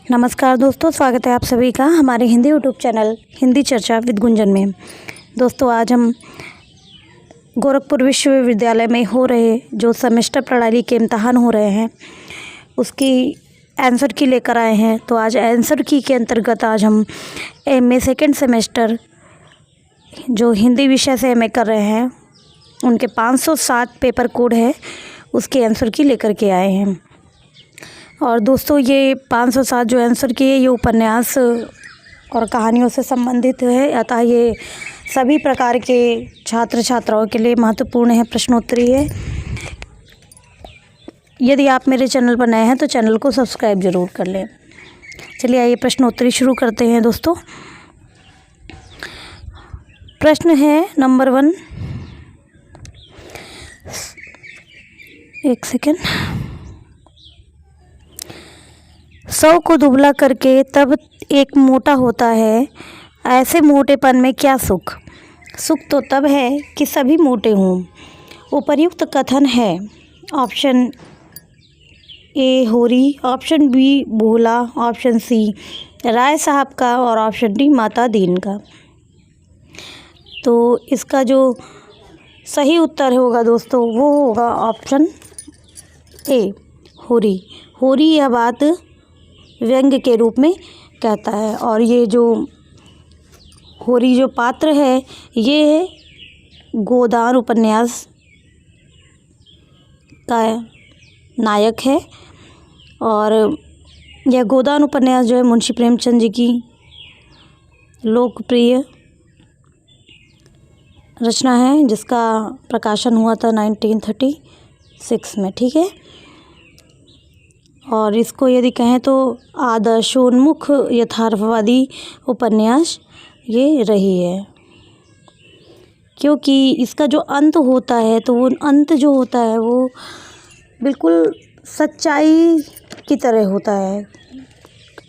नमस्कार दोस्तों, स्वागत है आप सभी का हमारे हिंदी यूट्यूब चैनल हिंदी चर्चा विद गुंजन में। दोस्तों, आज हम गोरखपुर विश्वविद्यालय में हो रहे जो सेमेस्टर प्रणाली के इम्तहान हो रहे हैं उसकी आंसर की लेकर आए हैं। तो आज आंसर की के अंतर्गत आज हम एमए सेकेंड सेमेस्टर जो हिंदी विषय से एमए कर रहे हैं उनके 507 पेपर कोड है उसके आंसर की लेकर के आए हैं। और दोस्तों, ये 507 जो आंसर की है ये उपन्यास और कहानियों से संबंधित है, अतः ये सभी प्रकार के छात्र छात्राओं के लिए महत्वपूर्ण है, प्रश्नोत्तरी है। यदि आप मेरे चैनल पर नए हैं तो चैनल को सब्सक्राइब ज़रूर कर लें। चलिए आइए प्रश्नोत्तरी शुरू करते हैं दोस्तों। प्रश्न है नंबर 1। एक सेकेंड। 100 को दुबला करके तब एक मोटा होता है, ऐसे मोटेपन में क्या सुख? सुख तो तब है कि सभी मोटे हों। उपर्युक्त कथन है ऑप्शन ए होरी, ऑप्शन बी भोला, ऑप्शन सी राय साहब का और ऑप्शन डी माता दीन का। तो इसका जो सही उत्तर होगा दोस्तों वो होगा ऑप्शन ए होरी। होरी यह बात व्यंग्य के रूप में कहता है। और ये जो होरी जो पात्र है ये गोदान उपन्यास का नायक है। और यह गोदान उपन्यास जो है मुंशी प्रेमचंद जी की लोकप्रिय रचना है जिसका प्रकाशन हुआ था 1936 में। ठीक है। और इसको यदि कहें तो आदर्शोन्मुख यथार्थवादी उपन्यास ये रही है, क्योंकि इसका जो अंत होता है तो वो अंत जो होता है वो बिल्कुल सच्चाई की तरह होता है।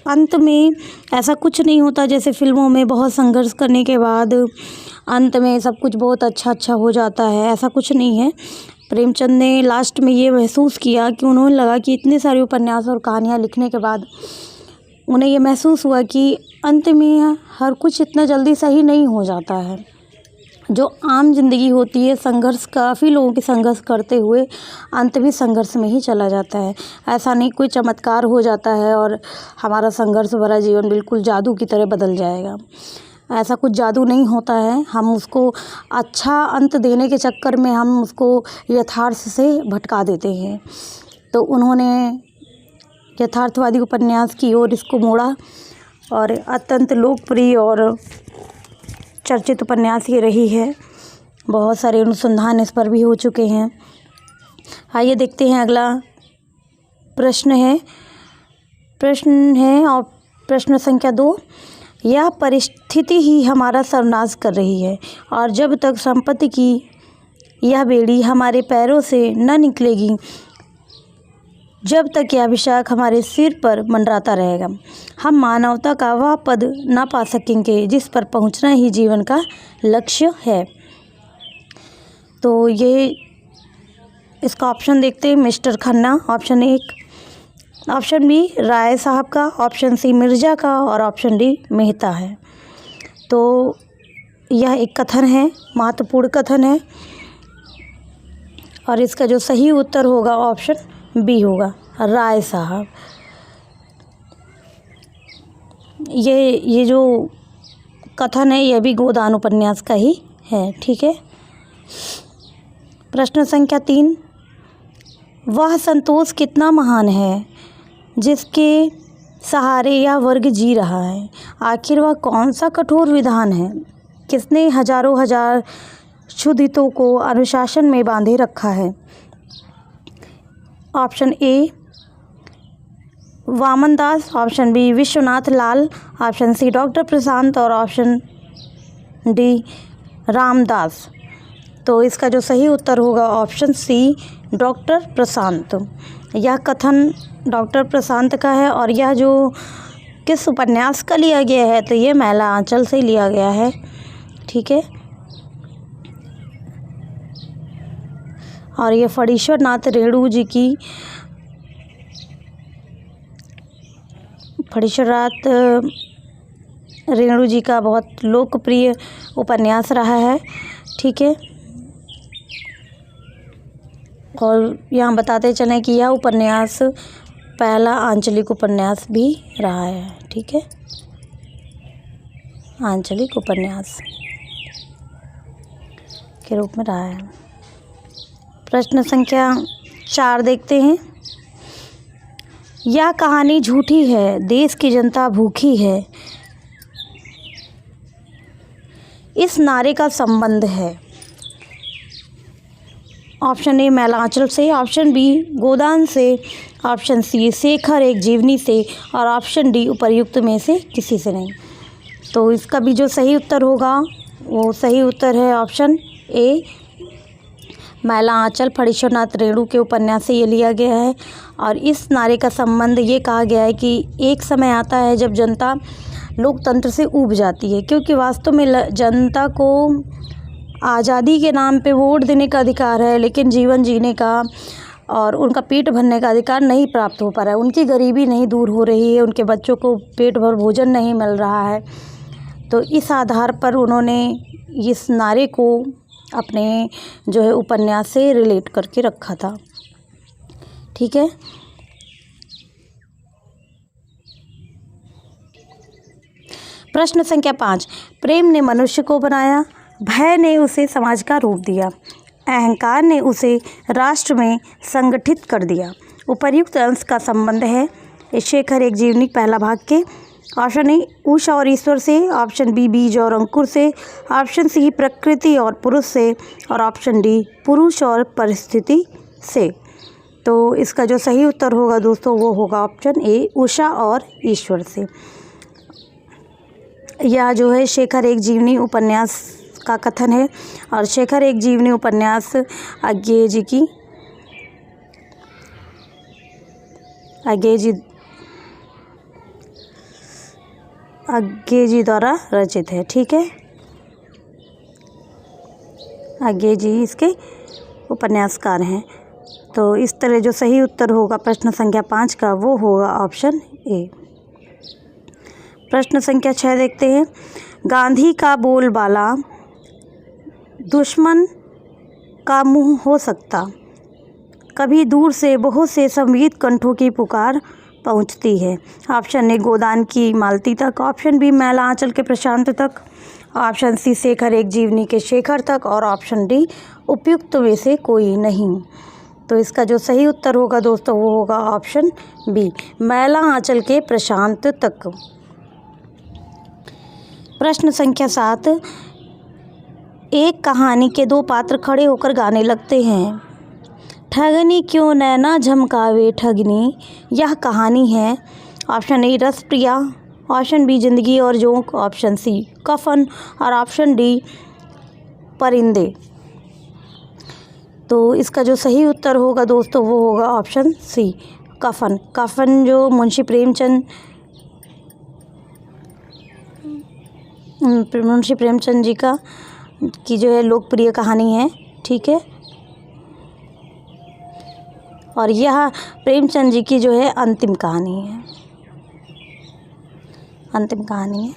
अंत में ऐसा कुछ नहीं होता जैसे फिल्मों में बहुत संघर्ष करने के बाद अंत में सब कुछ बहुत अच्छा हो जाता है, ऐसा कुछ नहीं है। प्रेमचंद ने लास्ट में ये महसूस किया कि उन्होंने लगा कि इतने सारे उपन्यास और कहानियाँ लिखने के बाद उन्हें ये महसूस हुआ कि अंत में हर कुछ इतना जल्दी सही नहीं हो जाता है। जो आम जिंदगी होती है, संघर्ष काफ़ी लोगों के संघर्ष करते हुए अंत भी संघर्ष में ही चला जाता है। ऐसा नहीं कोई चमत्कार हो जाता है और हमारा संघर्ष भरा जीवन बिल्कुल जादू की तरह बदल जाएगा। ऐसा कुछ जादू नहीं होता है। हम उसको अच्छा अंत देने के चक्कर में हम उसको यथार्थ से भटका देते हैं। तो उन्होंने यथार्थवादी उपन्यास की ओर इसको मोड़ा और अत्यंत लोकप्रिय और चर्चित उपन्यास ये रही है। बहुत सारे अनुसंधान इस पर भी हो चुके हैं। आइए देखते हैं अगला प्रश्न है और प्रश्न संख्या 2। यह परिस्थिति ही हमारा सर्वनाश कर रही है और जब तक संपत्ति की यह बेड़ी हमारे पैरों से न निकलेगी जब तक यह अभिशाप हमारे सिर पर मंडराता रहेगा, हम मानवता का वह पद न पा सकेंगे जिस पर पहुंचना ही जीवन का लक्ष्य है। तो ये इसका ऑप्शन देखते हैं। Mister Khanna option 1, option B Rai साहब का, ऑप्शन सी मिर्ज़ा का और ऑप्शन डी मेहता है। तो यह एक कथन है, महत्वपूर्ण कथन है और इसका जो सही उत्तर होगा ऑप्शन बी होगा राय साहब। ये जो कथन है यह भी गोदान उपन्यास का ही है। ठीक है। प्रश्न संख्या 3। वह संतोष कितना महान है जिसके सहारे यह वर्ग जी रहा है, आखिर वह कौन सा कठोर विधान है, किसने हजारों हजार क्षुधितों को अनुशासन में बांधे रखा है? Option A Vaman Das, option B Vishwanath Lal, option C doctor Prashant और ऑप्शन डी रामदास। तो इसका जो सही उत्तर होगा ऑप्शन सी डॉक्टर प्रशांत। यह कथन डॉक्टर प्रशांत का है और यह जो किस उपन्यास का लिया गया है तो ये मैला आंचल से लिया गया है। ठीक है। और ये फणीश्वर नाथ रेणु जी की फणीश्वरनाथ रेणु जी का बहुत लोकप्रिय उपन्यास रहा है। ठीक है, और यहाँ बताते चलें कि यह उपन्यास पहला आंचलिक उपन्यास भी रहा है। ठीक है, आंचलिक उपन्यास के रूप में रहा है। प्रश्न संख्या 4 देखते हैं। यह कहानी झूठी है, देश की जनता भूखी है, इस नारे का संबंध है। ऑप्शन ए मैलांचल से, ऑप्शन बी गोदान से, ऑप्शन सी शेखर एक जीवनी से और ऑप्शन डी उपर्युक्त में से किसी से नहीं। तो इसका भी जो सही उत्तर होगा वो सही उत्तर है ऑप्शन ए मैलांचल। फणीश्वरनाथ रेणु के उपन्यास से ये लिया गया है। और इस नारे का संबंध ये कहा गया है कि एक समय आता है जब जनता लोकतंत्र से ऊब जाती है, क्योंकि वास्तव में जनता को आज़ादी के नाम पे वोट देने का अधिकार है, लेकिन जीवन जीने का और उनका पेट भरने का अधिकार नहीं प्राप्त हो पा रहा है। उनकी गरीबी नहीं दूर हो रही है, उनके बच्चों को पेट भर भोजन नहीं मिल रहा है। तो इस आधार पर उन्होंने इस नारे को अपने जो है उपन्यास से रिलेट करके रखा था। ठीक है, प्रश्न संख्या 5। प्रेम ने मनुष्य को बनाया, भय ने उसे समाज का रूप दिया, अहंकार ने उसे राष्ट्र में संगठित कर दिया। उपर्युक्त अंश का संबंध है शेखर एक जीवनी पहला भाग के। ऑप्शन ए उषा और ईश्वर से, ऑप्शन बी बीज और अंकुर से, ऑप्शन सी प्रकृति और पुरुष से और ऑप्शन डी पुरुष और परिस्थिति से। तो इसका जो सही उत्तर होगा दोस्तों वो होगा ऑप्शन ए उषा और ईश्वर से। यह जो है शेखर एक जीवनी उपन्यास का कथन है और शेखर एक जीवनी उपन्यास अज्ञेय जी द्वारा रचित है। ठीक है, अज्ञेय जी इसके उपन्यासकार हैं। तो इस तरह जो सही उत्तर होगा प्रश्न संख्या 5 का वो होगा ऑप्शन ए। प्रश्न संख्या 6 देखते हैं। गांधी का बोलबाला दुश्मन का मुंह हो सकता, कभी दूर से बहुत से संगीत कंठों की पुकार पहुंचती है। ऑप्शन ए गोदान की मालती तक, ऑप्शन बी मैलांचल के प्रशांत तक, ऑप्शन सी शेखर एक जीवनी के शेखर तक और ऑप्शन डी उपयुक्त में से कोई नहीं। तो इसका जो सही उत्तर होगा दोस्तों वो होगा ऑप्शन बी मैलांचल के प्रशांत तक। प्रश्न संख्या 7। एक कहानी के दो पात्र खड़े होकर गाने लगते हैं। ठगनी क्यों नैना झमकावे ठगनी, यह कहानी है। Option A Raspriya, option B Zindagi aur जोंक, ऑप्शन सी कफन और ऑप्शन डी परिंदे। तो इसका जो सही उत्तर होगा दोस्तों वो होगा ऑप्शन सी कफन। कफन जो मुंशी प्रेमचंद जी की जो है लोकप्रिय कहानी है। ठीक है, और यह प्रेमचंद जी की जो है अंतिम कहानी है।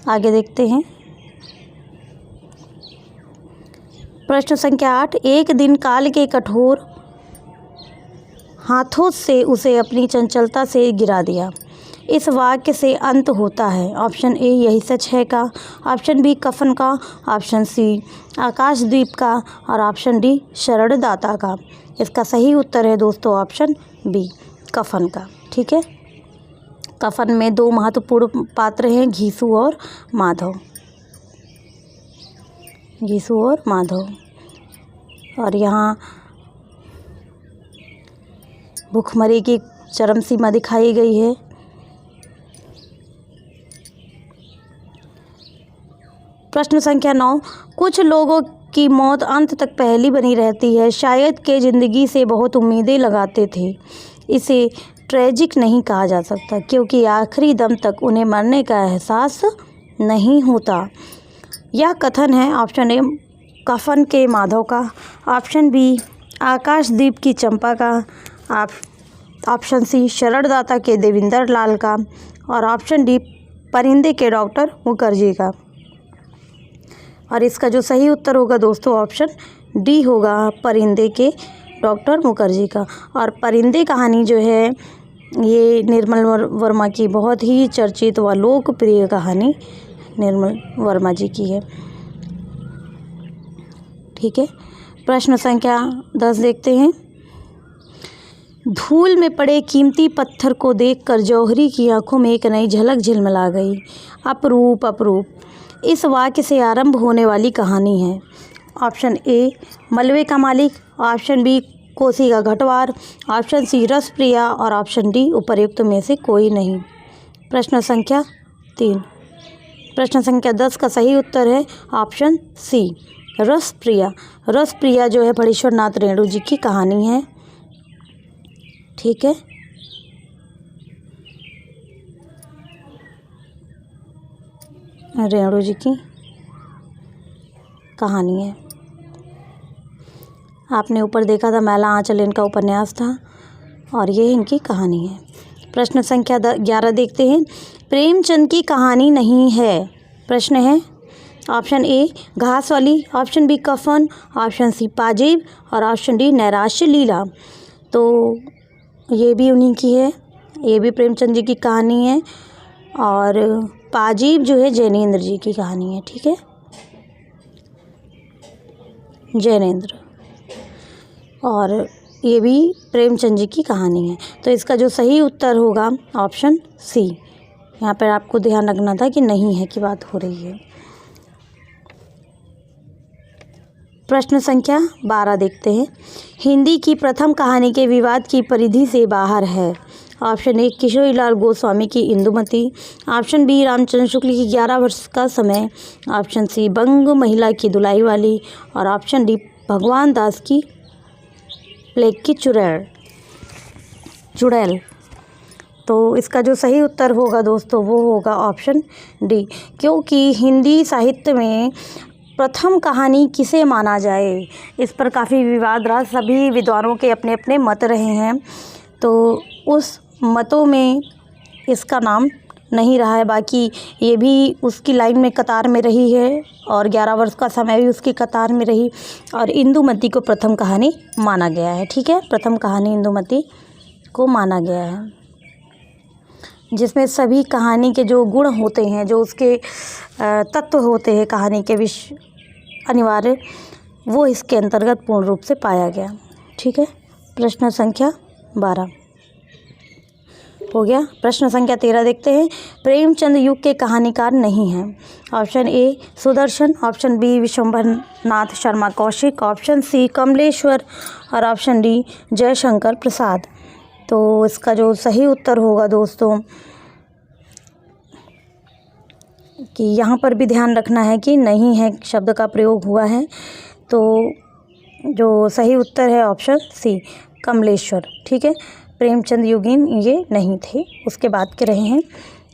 आगे देखते हैं। प्रश्न संख्या 8। एक दिन काल के कठोर हाथों से उसे अपनी चंचलता से गिरा दिया। इस वाक्य से अंत होता है। ऑप्शन ए यही सच है का, ऑप्शन बी कफन का, ऑप्शन सी आकाशदीप का और ऑप्शन डी शरणदाता का। इसका सही उत्तर है दोस्तों ऑप्शन बी कफन का। ठीक है, कफन में दो महत्वपूर्ण पात्र हैं घीसू और माधव। और यहाँ भूखमरी की चरम सीमा दिखाई गई है। प्रश्न संख्या 9। कुछ लोगों की मौत अंत तक पहेली बनी रहती है। शायद के ज़िंदगी से बहुत उम्मीदें लगाते थे। इसे ट्रेजिक नहीं कहा जा सकता क्योंकि आखिरी दम तक उन्हें मरने का एहसास नहीं होता। यह कथन है ऑप्शन ए कफन के माधव का, ऑप्शन बी आकाशदीप की चंपा का, ऑप्शन सी शरण दाता के देवेंद्र लाल का, और ऑप्शन डी परिंदे के डॉक्टर मुखर्जी का। और इसका जो सही उत्तर होगा दोस्तों ऑप्शन डी होगा, परिंदे के डॉक्टर मुखर्जी का। और परिंदे कहानी जो है ये निर्मल वर्मा की बहुत ही चर्चित व लोकप्रिय कहानी निर्मल वर्मा जी की है। ठीक है, प्रश्न संख्या 10 देखते हैं। धूल में पड़े कीमती पत्थर को देखकर जौहरी की आंखों में एक नई झलक झिलमिला गई। अपरूप अपरूप इस वाक्य से आरंभ होने वाली कहानी है। ऑप्शन ए मलबे का मालिक, ऑप्शन बी कोसी का घटवार, ऑप्शन सी रसप्रिया और ऑप्शन डी उपर्युक्त में से कोई नहीं। प्रश्न संख्या 3। प्रश्न संख्या 10 का सही उत्तर है ऑप्शन सी रसप्रिया। रसप्रिया जो है फणीश्वर नाथ रेणु जी की कहानी है। ठीक है, रेणु जी की कहानी है। आपने ऊपर देखा था मैला आंचल इनका उपन्यास था और ये इनकी कहानी है। प्रश्न संख्या 11 देखते हैं। प्रेमचंद की कहानी नहीं है। प्रश्न है ऑप्शन ए घास वाली, ऑप्शन बी कफन, ऑप्शन सी पाजीब और ऑप्शन डी नैराश्य लीला। तो ये भी उन्हीं की है, ये भी प्रेमचंद जी की कहानी है। और पाजीब जो है जैनेन्द्र जी की कहानी है। ठीक है, जैनेन्द्र, और ये भी प्रेमचंद जी की कहानी है। तो इसका जो सही उत्तर होगा ऑप्शन सी। यहाँ पर आपको ध्यान रखना था कि नहीं है की बात हो रही है। प्रश्न संख्या 12 देखते हैं। हिंदी की प्रथम कहानी के विवाद की परिधि से बाहर है। ऑप्शन ए किशोरीलाल गोस्वामी की इंदुमती, ऑप्शन बी रामचंद्र शुक्ल की 11 वर्ष का समय, ऑप्शन सी बंग महिला की दुलाई वाली और ऑप्शन डी भगवान दास की प्लेग की चुड़ैल। तो इसका जो सही उत्तर होगा दोस्तों वो होगा ऑप्शन डी, क्योंकि हिंदी साहित्य में प्रथम कहानी किसे माना जाए इस पर काफ़ी विवाद रहा। सभी विद्वानों के अपने अपने मत रहे हैं, तो उस मतों में इसका नाम नहीं रहा है। बाकी ये भी उसकी लाइन में कतार में रही है और 11 वर्ष का समय भी उसकी कतार में रही और इंदुमती को प्रथम कहानी माना गया है। ठीक है, प्रथम कहानी इंदुमती को माना गया है, जिसमें सभी कहानी के जो गुण होते हैं, जो उसके तत्व होते हैं कहानी के विषय अनिवार्य, वो इसके अंतर्गत पूर्ण रूप से पाया गया। ठीक है, प्रश्न संख्या 12 हो गया। प्रश्न संख्या 13 देखते हैं। प्रेमचंद युग के कहानीकार नहीं हैं। Option A Sudarshan, option B Vishwambhar Nath Sharma Kaushik, option C Kamleshwar और ऑप्शन डी जयशंकर प्रसाद। तो इसका जो सही उत्तर होगा दोस्तों कि यहाँ पर भी ध्यान रखना है कि नहीं है शब्द का प्रयोग हुआ है। तो जो सही उत्तर है ऑप्शन सी कमलेश्वर। ठीक है, प्रेमचंद युगीन ये नहीं थे, उसके बाद के रहे हैं।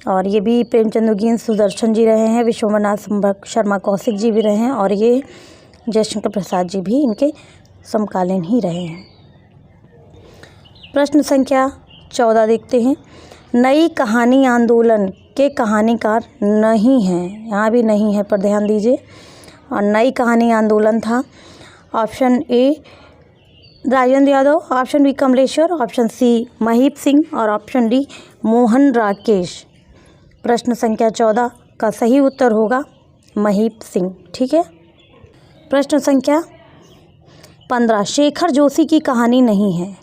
और ये भी प्रेमचंद युगीन सुदर्शन जी रहे हैं, विश्वनाथ शर्मा कौशिक जी भी रहे हैं और ये जयशंकर प्रसाद जी भी इनके समकालीन ही रहे हैं। प्रश्न संख्या 14 देखते हैं। नई कहानी आंदोलन के कहानीकार नहीं हैं, यहाँ भी नहीं है पर ध्यान दीजिए। और नई कहानी आंदोलन था option A Rajendra Yadav, option B Kamleshwar, option C Mahip Singh और ऑप्शन डी मोहन राकेश। प्रश्न संख्या 14 का सही उत्तर होगा महीप सिंह। ठीक है, प्रश्न संख्या 15 शेखर जोशी की कहानी नहीं है।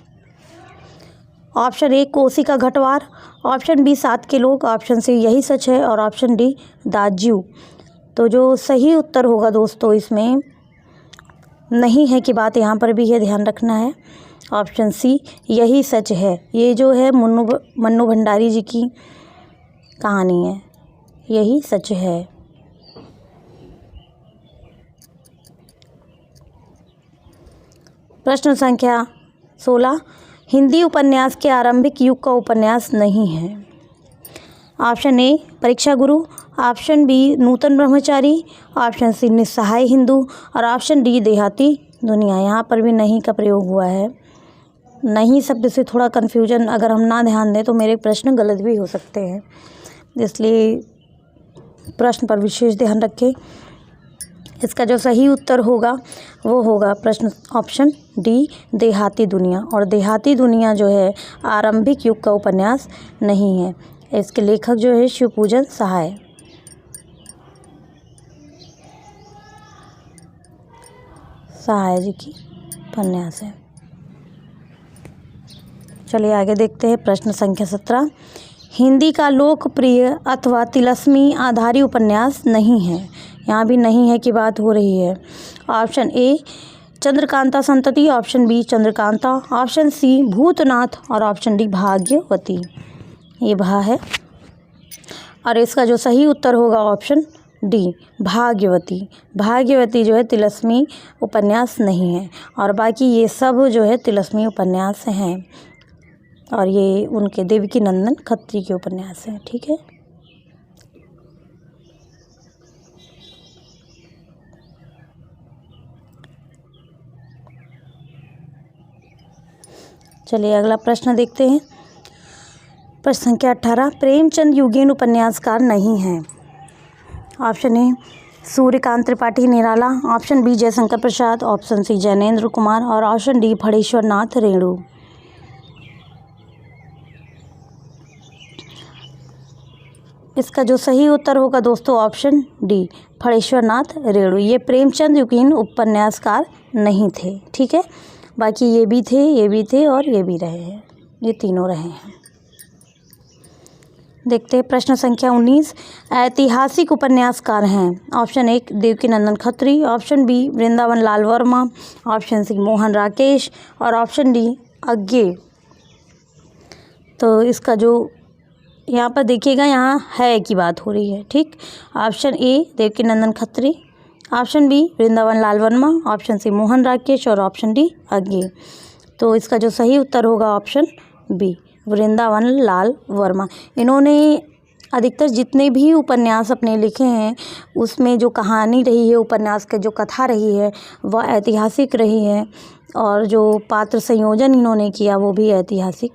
ऑप्शन ए कोसी का घटवार, ऑप्शन बी 7 के लोग, ऑप्शन सी यही सच है और ऑप्शन डी दाज्यू। तो जो सही उत्तर होगा दोस्तों इसमें नहीं है कि बात यहाँ पर भी है, ध्यान रखना है। ऑप्शन सी यही सच है। ये जो है मन्नू भंडारी जी की कहानी है, यही सच है। प्रश्न संख्या 16 हिंदी उपन्यास के आरंभिक युग का उपन्यास नहीं है। ऑप्शन ए परीक्षा गुरु, ऑप्शन बी नूतन ब्रह्मचारी, ऑप्शन सी निस्सहाय हिंदू और ऑप्शन डी देहाती दुनिया। यहाँ पर भी नहीं का प्रयोग हुआ है। नहीं शब्द से थोड़ा कन्फ्यूजन अगर हम ना ध्यान दें तो मेरे प्रश्न गलत भी हो सकते हैं, इसलिए प्रश्न पर विशेष ध्यान रखें। इसका जो सही उत्तर होगा वो होगा प्रश्न ऑप्शन डी, देहाती दुनिया। और देहाती दुनिया जो है आरंभिक युग का उपन्यास नहीं है। इसके लेखक जो है शिवपूजन सहाय। सहाय जी की उपन्यास है। चलिए आगे देखते हैं प्रश्न संख्या 17। हिंदी का लोकप्रिय अथवा तिलस्मी आधारित उपन्यास नहीं है। यहाँ भी नहीं है की बात हो रही है। Option A Chandrakanta Santati, option B Chandrakanta, option C Bhootnath और ऑप्शन डी भाग्यवती। ये भा है और इसका जो सही उत्तर होगा ऑप्शन डी भाग्यवती। भाग्यवती जो है तिलस्मी उपन्यास नहीं है और बाकी ये सब जो है तिलस्मी उपन्यास हैं और ये उनके देवकीनंदन खत्री के उपन्यास हैं। ठीक है, चलिए अगला प्रश्न देखते हैं। प्रश्न संख्या 18। प्रेमचंद युगीन उपन्यासकार नहीं है। Option A Suryakant Tripathi Nirala, option B Jaishankar Prasad, option C Jainendra Kumar और ऑप्शन डी फणीश्वर नाथ रेणु। इसका जो सही उत्तर होगा दोस्तों ऑप्शन डी फणीश्वर नाथ रेणु। ये प्रेमचंद युगीन उपन्यासकार नहीं थे। ठीक है, बाकी ये भी थे, ये भी थे और ये भी रहे हैं, ये तीनों रहे हैं। देखते हैं प्रश्न संख्या 19। ऐतिहासिक उपन्यासकार हैं। Option A Devkinandan Khatri, option B Vrindavan Lal Verma, option C Mohan Rakesh और ऑप्शन डी अज्ञे। तो इसका जो यहाँ पर देखिएगा, यहाँ है की बात हो रही है। ठीक, option A Devkinandan Khatri, option B Vrindavan Lal Verma, option C Mohan Rakesh और ऑप्शन डी अज्ञे। तो इसका जो सही उत्तर होगा ऑप्शन बी वृंदावन लाल वर्मा। इन्होंने अधिकतर जितने भी उपन्यास अपने लिखे हैं उसमें जो कहानी रही है, उपन्यास की जो कथा रही है वह ऐतिहासिक रही है और जो पात्र संयोजन इन्होंने किया वो भी ऐतिहासिक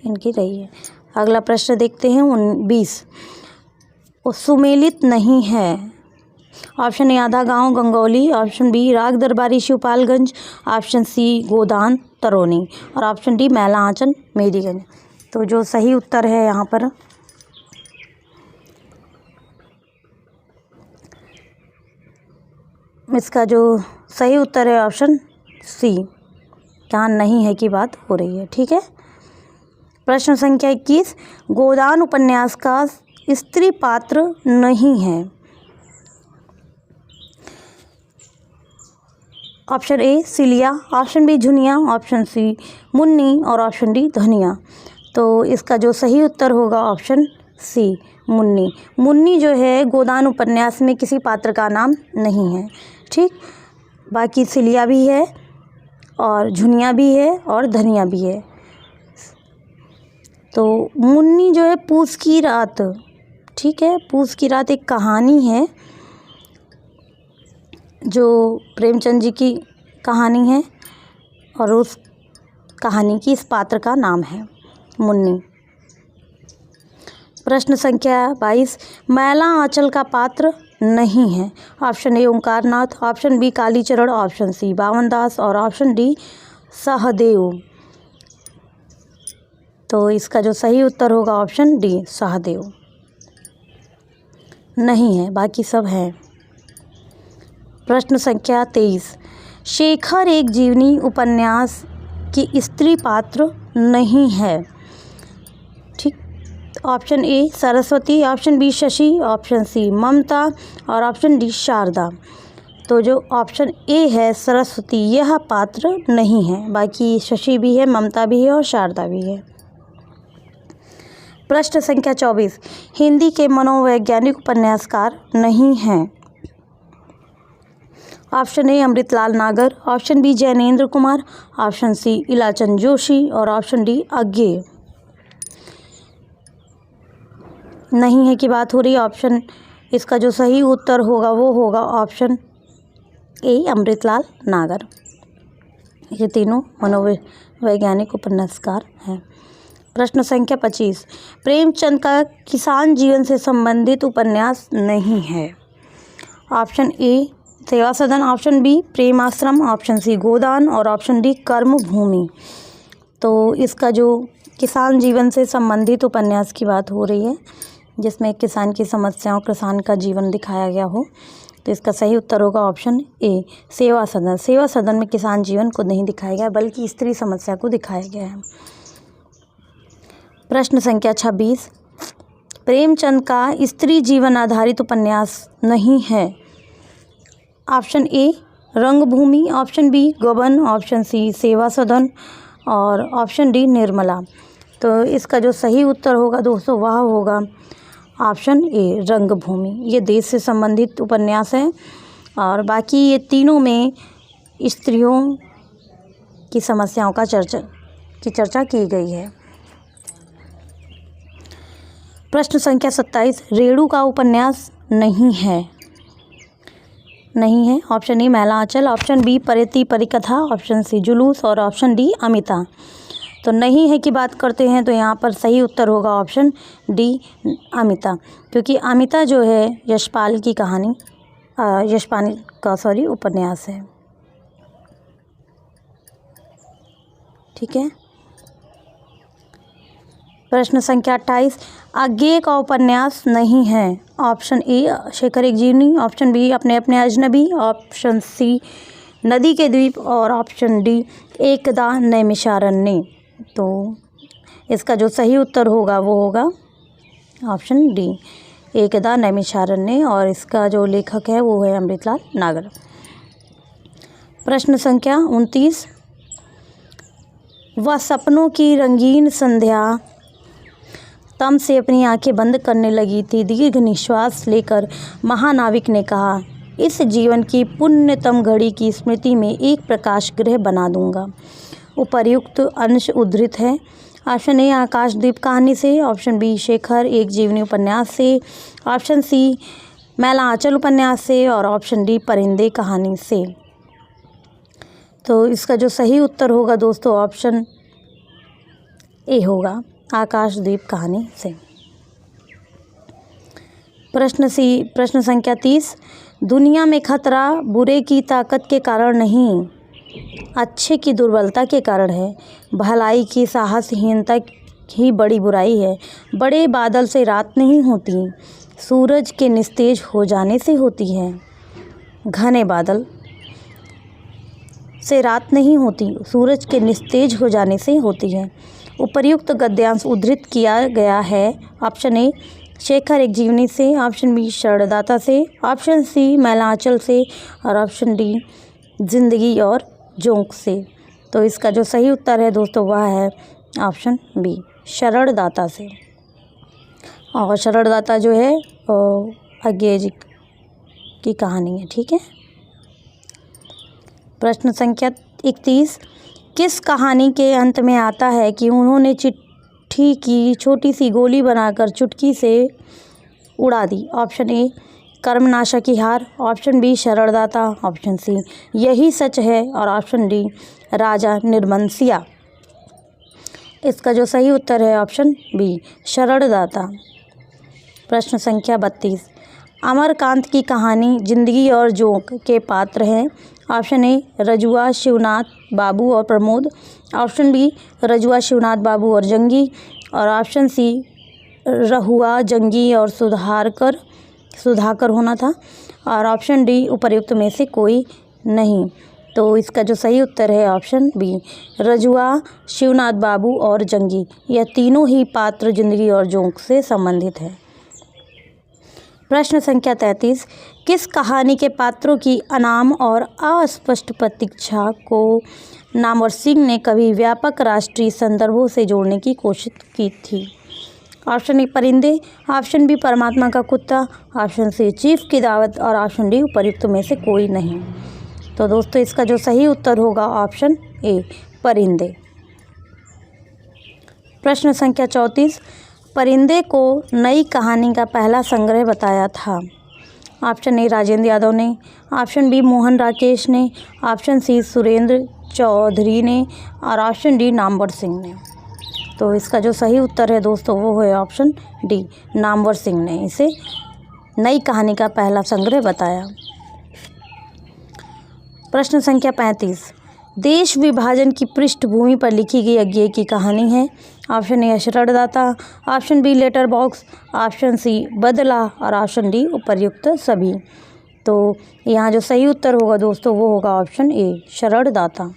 इनकी रही है। अगला प्रश्न देखते हैं 20। सुमेलित नहीं है। ऑप्शन ए आधा गांव गंगौली, ऑप्शन बी राग दरबारी शिवपालगंज, ऑप्शन सी गोदान तरोनी और ऑप्शन डी मैला आंचल मेरीगंज। तो जो सही उत्तर है यहाँ पर इसका जो सही उत्तर है ऑप्शन सी, यहाँ नहीं है की बात हो रही है। ठीक है, प्रश्न संख्या 21। गोदान उपन्यास का स्त्री पात्र नहीं है। Option A Siliya, option B Jhuniya, option C Munni और ऑप्शन डी धनिया। तो इसका जो सही उत्तर होगा ऑप्शन सी मुन्नी। मुन्नी जो है गोदान उपन्यास में किसी पात्र का नाम नहीं है। ठीक, बाकी सिलिया भी है और झुनिया भी है और धनिया भी है। तो मुन्नी जो है पूस की रात, ठीक है, पूस की रात एक कहानी है जो प्रेमचंद जी की कहानी है और उस कहानी की इस पात्र का नाम है मुन्नी। प्रश्न संख्या 22। मैला आंचल का पात्र नहीं है। Option A Onkarnath, option B Kalicharan, option C Bawandas और ऑप्शन डी सहदेव। तो इसका जो सही उत्तर होगा ऑप्शन डी सहदेव। नहीं है, बाकी सब है। प्रश्न संख्या 23। शेखर एक जीवनी उपन्यास की स्त्री पात्र नहीं है। ठीक, option A Saraswati, option B Shashi, option C Mamta और ऑप्शन डी शारदा। तो जो ऑप्शन ए है सरस्वती, यह पात्र नहीं है, बाकी शशि भी है, ममता भी है और शारदा भी है। प्रश्न संख्या 24। हिंदी के मनोवैज्ञानिक उपन्यासकार नहीं हैं। Option A Amritlal Nagar, option B Jainendra Kumar, option C Ilachand Joshi और ऑप्शन डी अज्ञे। नहीं है की बात हो रही है। ऑप्शन इसका जो सही उत्तर होगा वो होगा ऑप्शन ए अमृतलाल नागर। ये तीनों मनोवैज्ञानिक उपन्यासकार हैं। प्रश्न संख्या 25, प्रेमचंद का किसान जीवन से संबंधित उपन्यास नहीं है। ऑप्शन ए सेवा सदन, option B Prem Ashram, option C गोदान और ऑप्शन डी कर्मभूमि। तो इसका जो किसान जीवन से संबंधित उपन्यास की बात हो रही है, जिसमें किसान की समस्याओं, किसान का जीवन दिखाया गया हो, तो इसका सही उत्तर होगा ऑप्शन ए सेवा सदन। सेवा सदन में किसान जीवन को नहीं दिखाया गया बल्कि स्त्री समस्या को दिखाया गया है। प्रश्न संख्या 26, प्रेमचंद का स्त्री जीवन आधारित उपन्यास नहीं है। ऑप्शन ए रंगभूमि, ऑप्शन बी गबन, ऑप्शन सी सेवा सदन और ऑप्शन डी निर्मला। तो इसका जो सही उत्तर होगा दोस्तों वह होगा ऑप्शन ए रंगभूमि। ये देश से संबंधित उपन्यास है और बाकी ये तीनों में स्त्रियों की समस्याओं का चर्चा की गई है। प्रश्न संख्या 27, रेणु का उपन्यास नहीं है। ऑप्शन ए मैला आंचल, ऑप्शन बी परिति परिकथा, ऑप्शन सी जुलूस और ऑप्शन डी अमिता। तो नहीं है की बात करते हैं तो यहाँ पर सही उत्तर होगा ऑप्शन डी अमिता, क्योंकि अमिता जो है यशपाल की कहानी, यशपाल का उपन्यास है। ठीक है। प्रश्न संख्या 28, अज्ञेय का उपन्यास नहीं है। ऑप्शन ए शेखर एक जीवनी, ऑप्शन बी अपने अपने अजनबी, ऑप्शन सी नदी के द्वीप और ऑप्शन डी एकदा नैमिषारण्य। तो इसका जो सही उत्तर होगा वो होगा ऑप्शन डी एकदा नैमिषारण्य और इसका जो लेखक है वो है अमृतलाल नागर। प्रश्न संख्या 29, वह सपनों की रंगीन संध्या तम से अपनी आंखें बंद करने लगी थी। दीर्घ निश्वास लेकर महानाविक ने कहा, इस जीवन की पुण्यतम घड़ी की स्मृति में एक प्रकाश गृह बना दूंगा। उपर्युक्त अंश उद्धृत है। ऑप्शन ए आकाशदीप कहानी से, ऑप्शन बी शेखर एक जीवनी उपन्यास से, ऑप्शन सी मैला आंचल उपन्यास से और ऑप्शन डी परिंदे कहानी से। तो इसका जो सही उत्तर होगा दोस्तों ऑप्शन ए होगा आकाशदीप कहानी से। प्रश्न संख्या 30, दुनिया में खतरा बुरे की ताकत के कारण नहीं, अच्छे की दुर्बलता के कारण है। भलाई की साहसहीनता ही बड़ी बुराई है। बड़े बादल से रात नहीं होती, सूरज के निस्तेज हो जाने से होती है। घने बादल से रात नहीं होती, सूरज के निस्तेज हो जाने से होती है। उपर्युक्त गद्यांश उद्धृत किया गया है। ऑप्शन ए शेखर एक जीवनी से, ऑप्शन बी शरणदाता से, ऑप्शन सी मैला आंचल से और ऑप्शन डी जिंदगी और जोंक से। तो इसका जो सही उत्तर है दोस्तों वह है ऑप्शन बी शरणदाता से। और शरणदाता जो है अज्ञेय जी की कहानी है। ठीक है। प्रश्न संख्या 31, किस कहानी के अंत में आता है कि उन्होंने चिट्ठी की छोटी सी गोली बनाकर चुटकी से उड़ा दी। ऑप्शन ए कर्मनाशा की हार, ऑप्शन बी शरणदाता, ऑप्शन सी यही सच है और ऑप्शन डी राजा निर्मंसिया। इसका जो सही उत्तर है ऑप्शन बी शरणदाता। प्रश्न संख्या 32, अमरकांत की कहानी जिंदगी और जोंक के पात्र हैं। ऑप्शन ए रजुआ, शिवनाथ बाबू और प्रमोद, ऑप्शन बी रजुआ, शिवनाथ बाबू और जंगी और ऑप्शन सी रहुआ, जंगी और सुधाकर होना था और ऑप्शन डी उपर्युक्त में से कोई नहीं। तो इसका जो सही उत्तर है ऑप्शन बी रजुआ, शिवनाथ बाबू और जंगी। यह तीनों ही पात्र जिंदगी और जोंक से संबंधित है। प्रश्न संख्या 33, किस कहानी के पात्रों की अनाम और अस्पष्ट प्रतीक्षा को नामवर सिंह ने कभी व्यापक राष्ट्रीय संदर्भों से जोड़ने की कोशिश की थी। ऑप्शन ए परिंदे, ऑप्शन बी परमात्मा का कुत्ता, ऑप्शन सी चीफ की दावत और ऑप्शन डी उपर्युक्त में से कोई नहीं। तो दोस्तों इसका जो सही उत्तर होगा ऑप्शन ए परिंदे। प्रश्न संख्या 34, परिंदे को नई कहानी का पहला संग्रह बताया था। ऑप्शन ए राजेंद्र यादव ने, ऑप्शन बी मोहन राकेश ने, ऑप्शन सी सुरेंद्र चौधरी ने और ऑप्शन डी नामवर सिंह ने। तो इसका जो सही उत्तर है दोस्तों वो है ऑप्शन डी, नामवर सिंह ने इसे नई कहानी का पहला संग्रह बताया। प्रश्न संख्या 35, देश विभाजन की पृष्ठभूमि पर लिखी गई अज्ञेय की कहानी है। Option A Sharandata, option B letter box, option C Badla और ऑप्शन डी उपर्युक्त सभी। तो यहाँ जो सही उत्तर होगा दोस्तों वो होगा ऑप्शन ए, शरणदाता।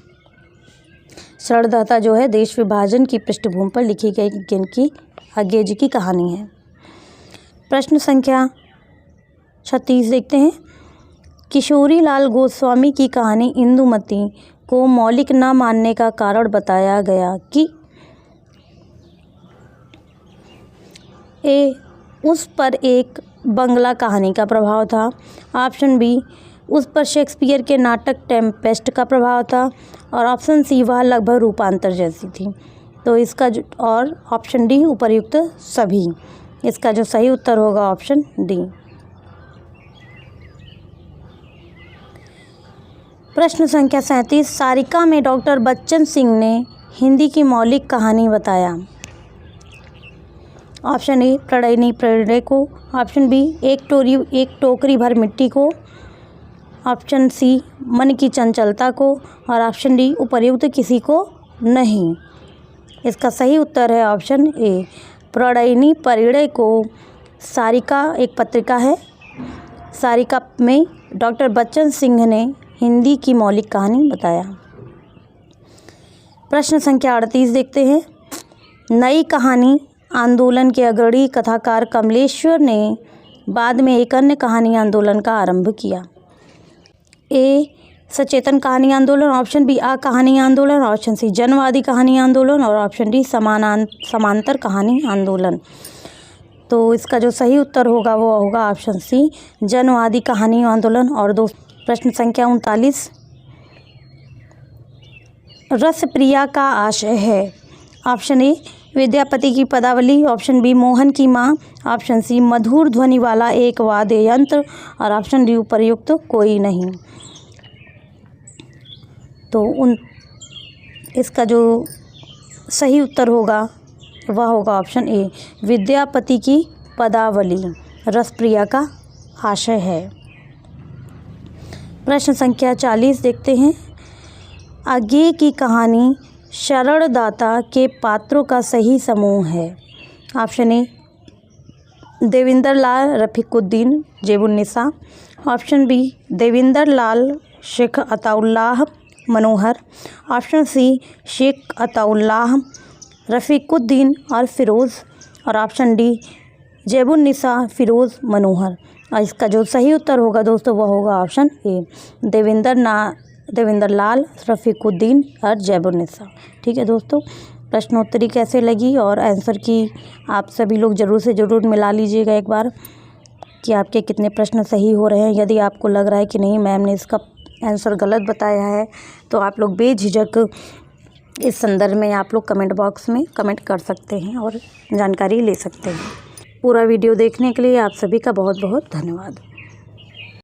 शरणदाता जो है देश विभाजन की पृष्ठभूमि पर लिखी गई की अज्ञेय जी की कहानी है। प्रश्न संख्या 36 देखते हैं। किशोरी लाल गोस्वामी की कहानी इंदुमती को मौलिक न मानने का कारण बताया गया कि ए, उस पर एक बंगला कहानी का प्रभाव था, ऑप्शन बी, उस पर शेक्सपियर के नाटक टेम्पेस्ट का प्रभाव था और ऑप्शन सी, वह लगभग रूपांतर जैसी थी। तो इसका और ऑप्शन डी, उपर्युक्त सभी। इसका जो सही उत्तर होगा ऑप्शन डी। प्रश्न संख्या 37, सारिका में डॉक्टर बच्चन सिंह ने हिंदी की मौलिक कहानी बताया। ऑप्शन ए, प्रणयनी प्रणय को, ऑप्शन बी, एक टोकरी भर मिट्टी को, ऑप्शन सी, मन की चंचलता को और ऑप्शन डी, उपर्युक्त किसी को नहीं। इसका सही उत्तर है ऑप्शन ए, प्रणयनी प्रणय को। सारिका एक पत्रिका है, सारिका में डॉक्टर बच्चन सिंह ने हिंदी की मौलिक कहानी बताया। प्रश्न संख्या 38 देखते हैं। नई कहानी आंदोलन के अग्रणी कथाकार कमलेश्वर ने बाद में एक अन्य कहानी आंदोलन का आरंभ किया। ए, सचेतन कहानी आंदोलन, ऑप्शन बी, आ कहानी आंदोलन, ऑप्शन सी, जनवादी कहानी आंदोलन और ऑप्शन डी, समांतर कहानी आंदोलन। तो इसका जो सही उत्तर होगा वो होगा ऑप्शन सी, जनवादी कहानी आंदोलन। और प्रश्न संख्या 39, रसप्रिया का आशय है। ऑप्शन ए, विद्यापति की पदावली, ऑप्शन बी, मोहन की माँ, ऑप्शन सी, मधुर ध्वनि वाला एक वाद्य यंत्र और ऑप्शन डी, उपर्युक्त कोई नहीं। तो इसका जो सही उत्तर होगा वह होगा ऑप्शन ए, विद्यापति की पदावली रसप्रिया का आशय है। प्रश्न संख्या 40 देखते हैं। अज्ञेय की कहानी शरणदाता के पात्रों का सही समूह है। Option A, Devinder Lal Rafiquddin Zebunnisa, option B, Devinder Lal Sheikh Ataullah Manohar, option C, Sheikh Ataullah Rafiquddin और फिरोज़ और ऑप्शन डी, जेबुन्निसा फिरोज़ मनोहर। और इसका जो सही उत्तर होगा दोस्तों वह होगा ऑप्शन ए, देविंदर लाल रफीकुद्दीन और जेबुन्निसा। ठीक है दोस्तों, प्रश्नोत्तरी कैसे लगी और आंसर की आप सभी लोग ज़रूर से ज़रूर मिला लीजिएगा एक बार कि आपके कितने प्रश्न सही हो रहे हैं। यदि आपको लग रहा है कि नहीं मैम ने इसका आंसर गलत बताया है तो आप लोग बेझिझक इस संदर्भ में आप लोग कमेंट बॉक्स में कमेंट कर सकते हैं और जानकारी ले सकते हैं। पूरा वीडियो देखने के लिए आप सभी का बहुत बहुत धन्यवाद।